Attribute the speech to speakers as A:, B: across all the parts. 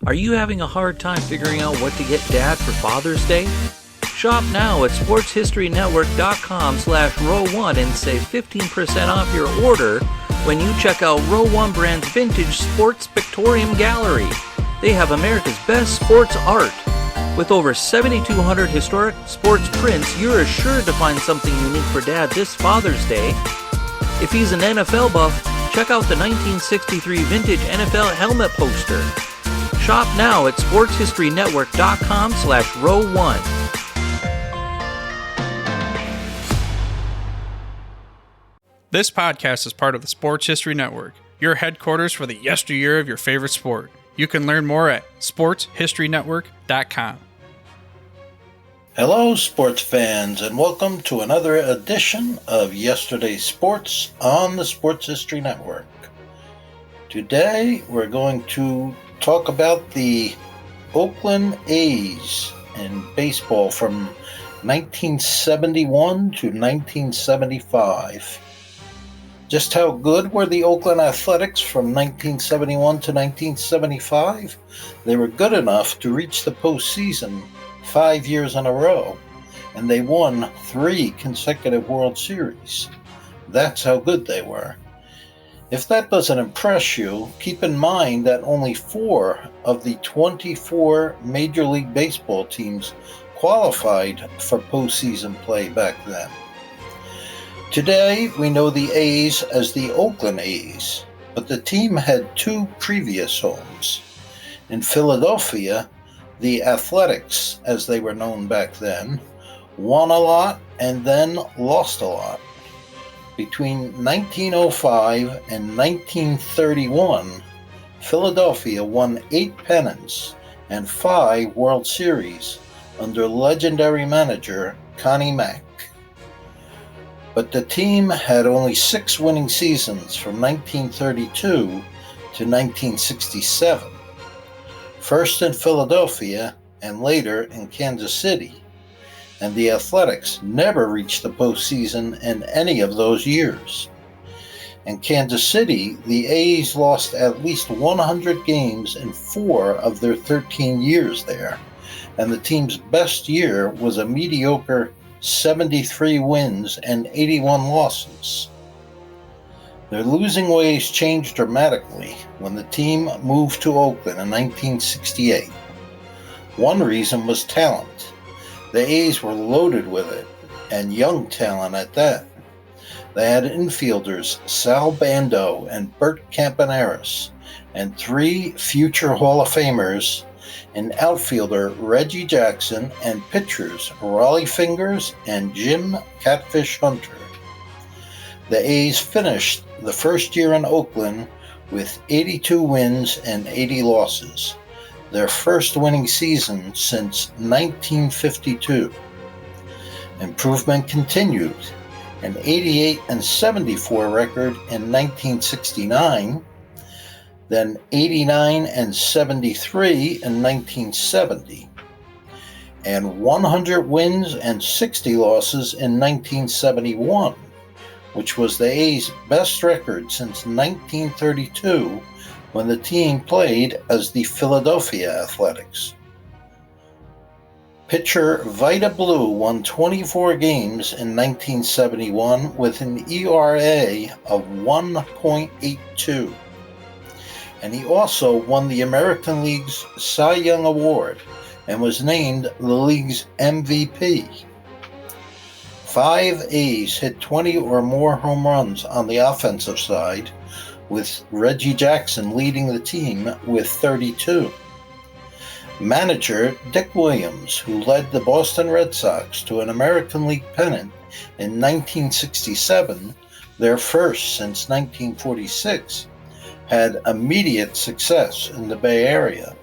A: Are you having a hard time figuring out what to get Dad for Father's Day? Shop now at sportshistorynetwork.com/row1 and save 15% off your order when you check out Row 1 Brand's Vintage Sports Pictorium Gallery. They have America's best sports art. With over 7,200 historic sports prints, you're assured to find something unique for Dad this Father's Day. If he's an NFL buff, check out the 1963 vintage NFL helmet poster. Shop now at sportshistorynetwork.com/row1.
B: This podcast is part of the Sports History Network, your headquarters for the yesteryear of your favorite sport. You can learn more at sportshistorynetwork.com.
C: Hello, sports fans, and welcome to another edition of Yesterday's Sports on the Sports History Network. Today, we're going to talk about the Oakland A's in baseball from 1971 to 1975. Just how good were the Oakland Athletics from 1971 to 1975? They were good enough to reach the postseason 5 years in a row, and they won 3 consecutive World Series. That's how good they were. If that doesn't impress you, keep in mind that only 4 of the 24 Major League Baseball teams qualified for postseason play back then. Today, we know the A's as the Oakland A's, but the team had 2 previous homes. In Philadelphia, the Athletics, as they were known back then, won a lot and then lost a lot. Between 1905 and 1931, Philadelphia won 8 pennants and 5 World Series under legendary manager Connie Mack. But the team had only 6 winning seasons from 1932 to 1967. First in Philadelphia and later in Kansas City, and the Athletics never reached the postseason in any of those years. In Kansas City, the A's lost at least 100 games in 4 of their 13 years there, and the team's best year was a mediocre 73 wins and 81 losses. Their losing ways changed dramatically when the team moved to Oakland in 1968. One reason was talent. The A's were loaded with it, and young talent at that. They had infielders Sal Bando and Bert Campaneris, and 3 future Hall of Famers, an outfielder Reggie Jackson, and pitchers Raleigh Fingers and Jim Catfish Hunter. The A's finished the first year in Oakland with 82 wins and 80 losses, their first winning season since 1952. Improvement continued, an 88-74 record in 1969, then 89-73 in 1970, and 100 wins and 60 losses in 1971, which was the A's best record since 1932 when the team played as the Philadelphia Athletics. Pitcher Vida Blue won 24 games in 1971 with an ERA of 1.82. And he also won the American League's Cy Young Award and was named the league's MVP. 5 A's hit 20 or more home runs on the offensive side, with Reggie Jackson leading the team with 32. Manager Dick Williams, who led the Boston Red Sox to an American League pennant in 1967, their first since 1946, had immediate success in the Bay Area.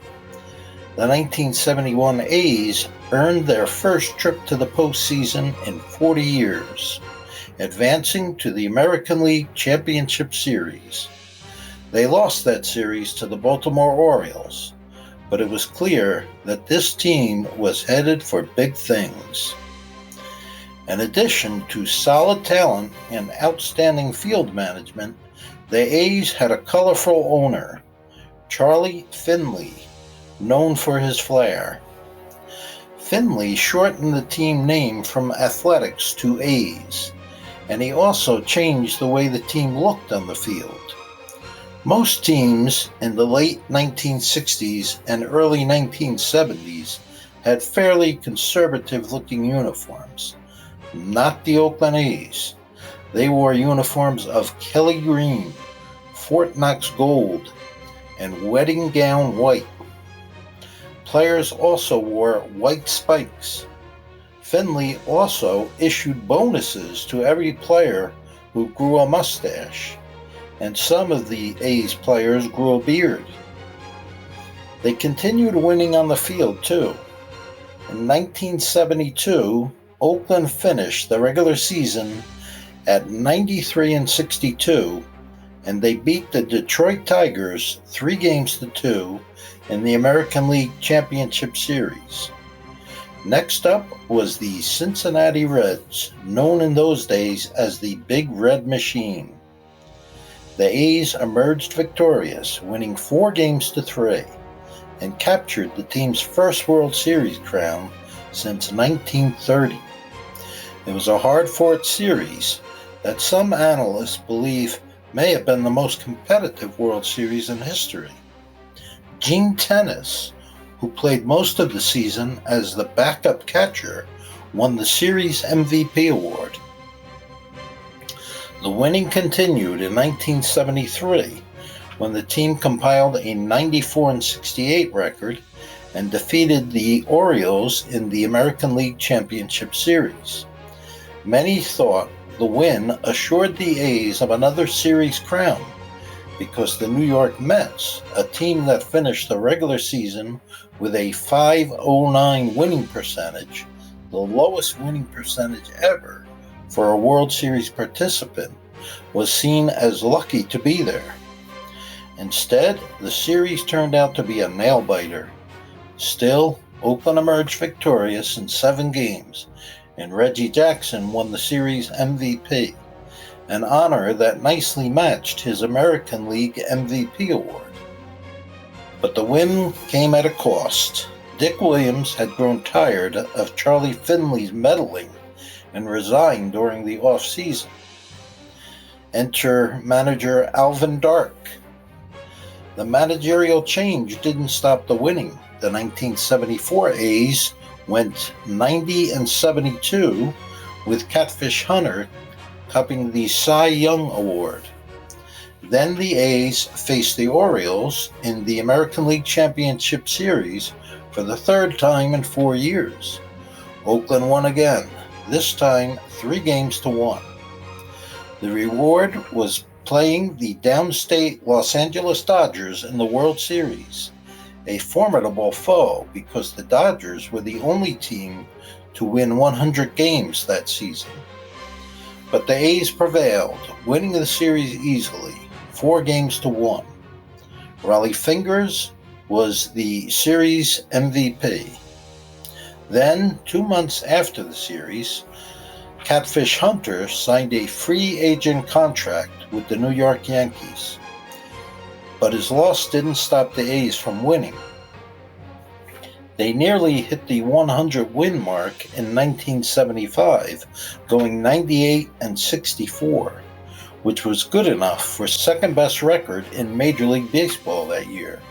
C: The 1971 A's earned their first trip to the postseason in 40 years, advancing to the American League Championship Series. They lost that series to the Baltimore Orioles, but it was clear that this team was headed for big things. In addition to solid talent and outstanding field management, the A's had a colorful owner, Charlie Finley, known for his flair. Finley shortened the team name from Athletics to A's, and he also changed the way the team looked on the field. Most teams in the late 1960s and early 1970s had fairly conservative-looking uniforms. Not the Oakland A's. They wore uniforms of Kelly green, Fort Knox gold, and wedding gown white. Players also wore white spikes. Finley also issued bonuses to every player who grew a mustache, and some of the A's players grew a beard. They continued winning on the field too. In 1972, Oakland finished the regular season at 93-62, and they beat the Detroit Tigers 3-2 in the American League Championship Series. Next up was the Cincinnati Reds, known in those days as the Big Red Machine. The A's emerged victorious, winning 4-3, and captured the team's first World Series crown since 1930. It was a hard-fought series that some analysts believe may have been the most competitive World Series in history. Gene Tennis, who played most of the season as the backup catcher, won the series MVP award. The winning continued in 1973, when the team compiled a 94-68 record and defeated the Orioles in the American League Championship Series. Many thought the win assured the A's of another series crown, because the New York Mets, a team that finished the regular season with a .509 winning percentage, the lowest winning percentage ever for a World Series participant, was seen as lucky to be there. Instead, the series turned out to be a nail-biter. Still, Oakland emerged victorious in 7 games, and Reggie Jackson won the series MVP, an honor that nicely matched his American League MVP award. But the win came at a cost. Dick Williams had grown tired of Charlie Finley's meddling and resigned during the off-season. Enter manager Alvin Dark. The managerial change didn't stop the winning. The 1974 A's went 90-72, with Catfish Hunter cupping the Cy Young Award. Then the A's faced the Orioles in the American League Championship Series for the 3rd time in 4 years. Oakland won again, this time 3-1. The reward was playing the downstate Los Angeles Dodgers in the World Series, a formidable foe because the Dodgers were the only team to win 100 games that season. But the A's prevailed, winning the series easily, 4-1. Raleigh Fingers was the series MVP. Then, 2 months after the series, Catfish Hunter signed a free agent contract with the New York Yankees. But his loss didn't stop the A's from winning. They nearly hit the 100-win mark in 1975, going 98-64, which was good enough for second-best record in Major League Baseball that year.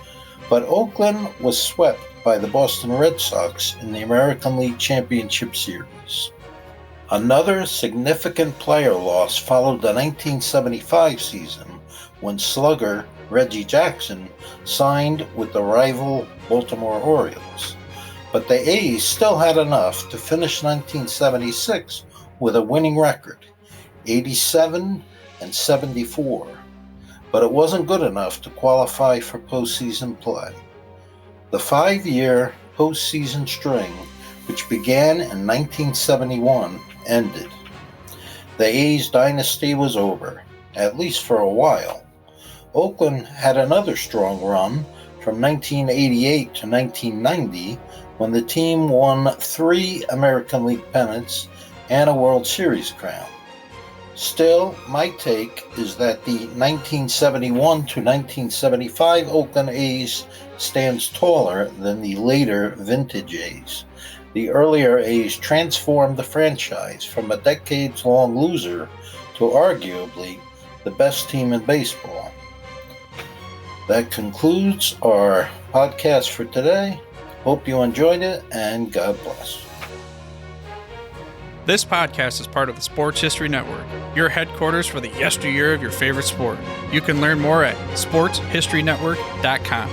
C: But Oakland was swept by the Boston Red Sox in the American League Championship Series. Another significant player loss followed the 1975 season, when slugger Reggie Jackson signed with the rival Baltimore Orioles. But the A's still had enough to finish 1976 with a winning record, 87-74. But it wasn't good enough to qualify for postseason play. The 5-year postseason string, which began in 1971, ended. The A's dynasty was over, at least for a while. Oakland had another strong run from 1988 to 1990, when the team won 3 American League pennants and a World Series crown. Still, my take is that the 1971 to 1975 Oakland A's stands taller than the later vintage A's. The earlier A's transformed the franchise from a decades-long loser to arguably the best team in baseball. That concludes our podcast for today. Hope you enjoyed it, and God bless.
B: This podcast is part of the Sports History Network, your headquarters for the yesteryear of your favorite sport. You can learn more at sportshistorynetwork.com.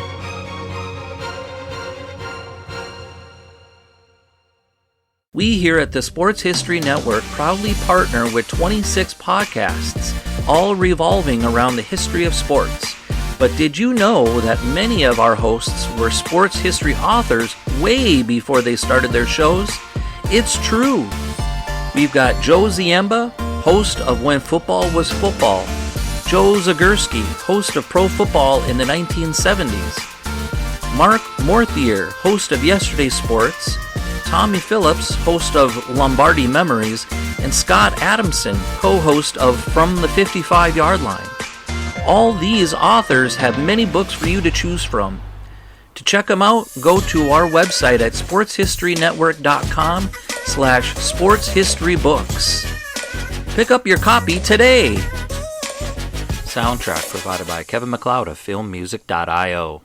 A: We here at the Sports History Network proudly partner with 26 podcasts, all revolving around the history of sports. But did you know that many of our hosts were sports history authors way before they started their shows? It's true. We've got Joe Ziemba, host of When Football Was Football, Joe Zagurski, host of Pro Football in the 1970s, Mark Morthier, host of Yesterday's Sports, Tommy Phillips, host of Lombardi Memories, and Scott Adamson, co-host of From the 55-Yard Line. All these authors have many books for you to choose from. To check them out, go to our website at sportshistorynetwork.com/sportshistorybooks. Pick up your copy today. Soundtrack provided by Kevin MacLeod of filmmusic.io.